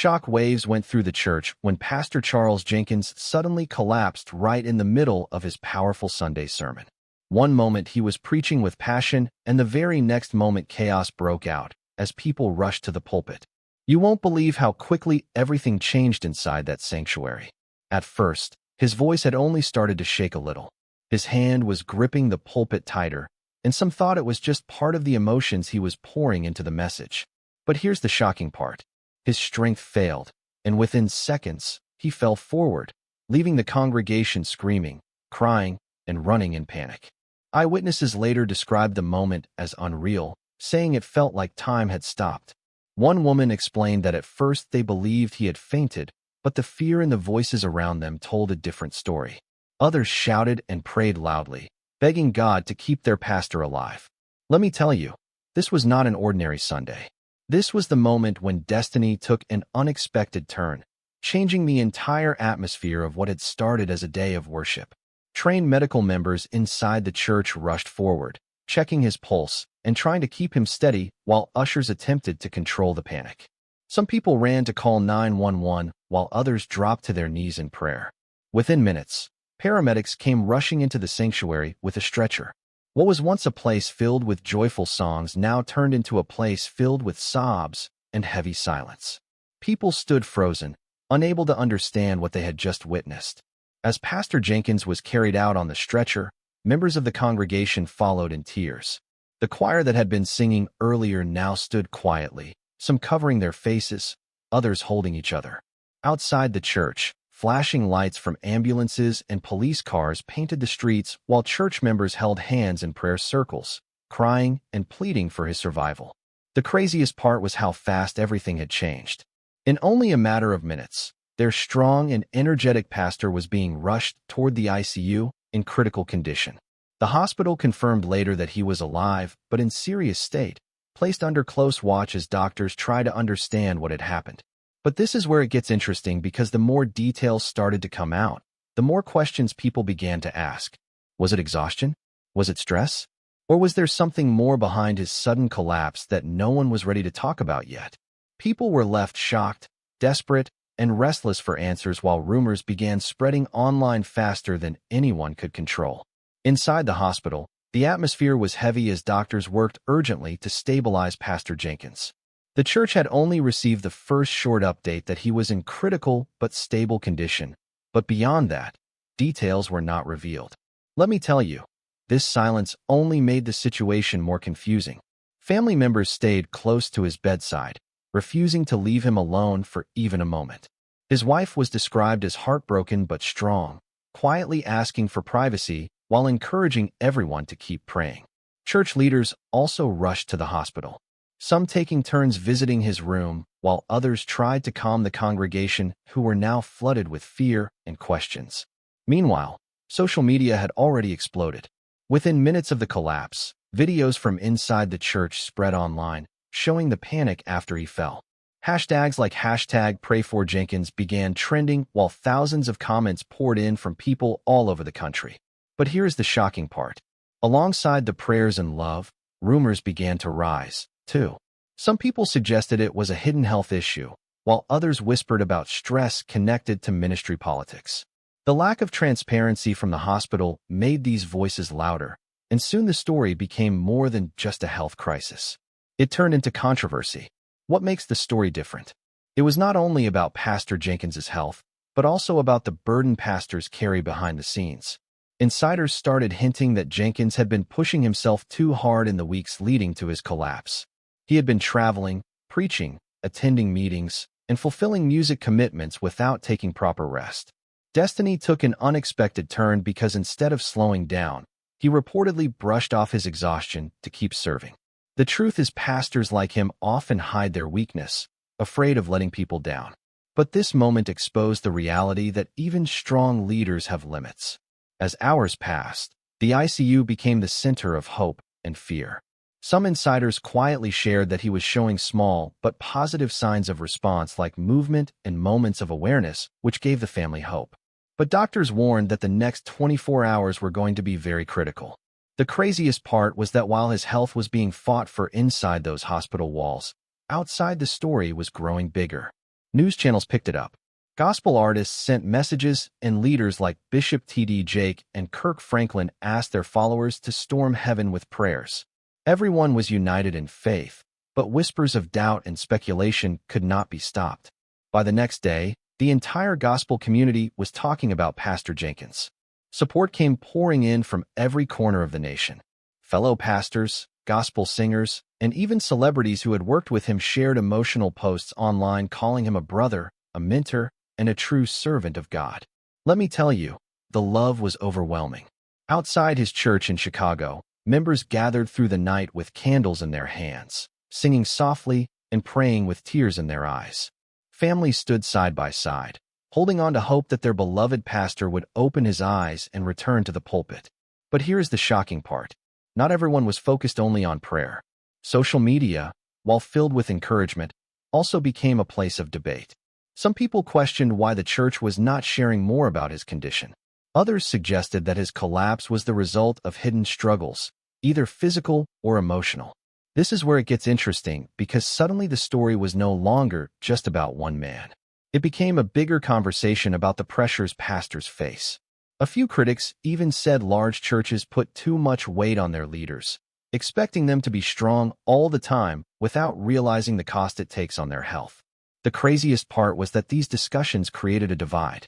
Shock waves went through the church when Pastor Charles Jenkins suddenly collapsed right in the middle of his powerful Sunday sermon. One moment he was preaching with passion, and the very next moment chaos broke out as people rushed to the pulpit. You won't believe how quickly everything changed inside that sanctuary. At first, his voice had only started to shake a little. His hand was gripping the pulpit tighter, and some thought it was just part of the emotions he was pouring into the message. But here's the shocking part. His strength failed, and within seconds, he fell forward, leaving the congregation screaming, crying, and running in panic. Eyewitnesses later described the moment as unreal, saying it felt like time had stopped. One woman explained that at first they believed he had fainted, but the fear in the voices around them told a different story. Others shouted and prayed loudly, begging God to keep their pastor alive. Let me tell you, this was not an ordinary Sunday. This was the moment when destiny took an unexpected turn, changing the entire atmosphere of what had started as a day of worship. Trained medical members inside the church rushed forward, checking his pulse and trying to keep him steady while ushers attempted to control the panic. Some people ran to call 911 while others dropped to their knees in prayer. Within minutes, paramedics came rushing into the sanctuary with a stretcher. What was once a place filled with joyful songs now turned into a place filled with sobs and heavy silence. People stood frozen, unable to understand what they had just witnessed. As Pastor Jenkins was carried out on the stretcher, members of the congregation followed in tears. The choir that had been singing earlier now stood quietly, some covering their faces, others holding each other. Outside the church, flashing lights from ambulances and police cars painted the streets while church members held hands in prayer circles, crying and pleading for his survival. The craziest part was how fast everything had changed. In only a matter of minutes, their strong and energetic pastor was being rushed toward the ICU in critical condition. The hospital confirmed later that he was alive, but in serious state, placed under close watch as doctors try to understand what had happened. But this is where it gets interesting because the more details started to come out, the more questions people began to ask. Was it exhaustion? Was it stress? Or was there something more behind his sudden collapse that no one was ready to talk about yet? People were left shocked, desperate, and restless for answers while rumors began spreading online faster than anyone could control. Inside the hospital, the atmosphere was heavy as doctors worked urgently to stabilize Pastor Jenkins. The church had only received the first short update that he was in critical but stable condition, but beyond that, details were not revealed. Let me tell you, this silence only made the situation more confusing. Family members stayed close to his bedside, refusing to leave him alone for even a moment. His wife was described as heartbroken but strong, quietly asking for privacy while encouraging everyone to keep praying. Church leaders also rushed to the hospital, some taking turns visiting his room, while others tried to calm the congregation who were now flooded with fear and questions. Meanwhile, social media had already exploded. Within minutes of the collapse, videos from inside the church spread online, showing the panic after he fell. Hashtags like #PrayForJenkins began trending while thousands of comments poured in from people all over the country. But here's the shocking part. Alongside the prayers and love, rumors began to rise, too. Some people suggested it was a hidden health issue, while others whispered about stress connected to ministry politics. The lack of transparency from the hospital made these voices louder, and soon the story became more than just a health crisis. It turned into controversy. What makes the story different? It was not only about Pastor Jenkins's health, but also about the burden pastors carry behind the scenes. Insiders started hinting that Jenkins had been pushing himself too hard in the weeks leading to his collapse. He had been traveling, preaching, attending meetings, and fulfilling music commitments without taking proper rest. Destiny took an unexpected turn because instead of slowing down, he reportedly brushed off his exhaustion to keep serving. The truth is, pastors like him often hide their weakness, afraid of letting people down. But this moment exposed the reality that even strong leaders have limits. As hours passed, the ICU became the center of hope and fear. Some insiders quietly shared that he was showing small but positive signs of response like movement and moments of awareness, which gave the family hope. But doctors warned that the next 24 hours were going to be very critical. The craziest part was that while his health was being fought for inside those hospital walls, outside the story was growing bigger. News channels picked it up. Gospel artists sent messages, and leaders like Bishop T.D. Jake and Kirk Franklin asked their followers to storm heaven with prayers. Everyone was united in faith, but whispers of doubt and speculation could not be stopped. By the next day, the entire gospel community was talking about Pastor Jenkins. Support came pouring in from every corner of the nation. Fellow pastors, gospel singers, and even celebrities who had worked with him shared emotional posts online calling him a brother, a mentor, and a true servant of God. Let me tell you, the love was overwhelming. Outside his church in Chicago, members gathered through the night with candles in their hands, singing softly and praying with tears in their eyes. Families stood side by side, holding on to hope that their beloved pastor would open his eyes and return to the pulpit. But here's the shocking part. Not everyone was focused only on prayer. Social media, while filled with encouragement, also became a place of debate. Some people questioned why the church was not sharing more about his condition. Others suggested that his collapse was the result of hidden struggles, either physical or emotional. This is where it gets interesting because suddenly the story was no longer just about one man. It became a bigger conversation about the pressures pastors face. A few critics even said large churches put too much weight on their leaders, expecting them to be strong all the time without realizing the cost it takes on their health. The craziest part was that these discussions created a divide.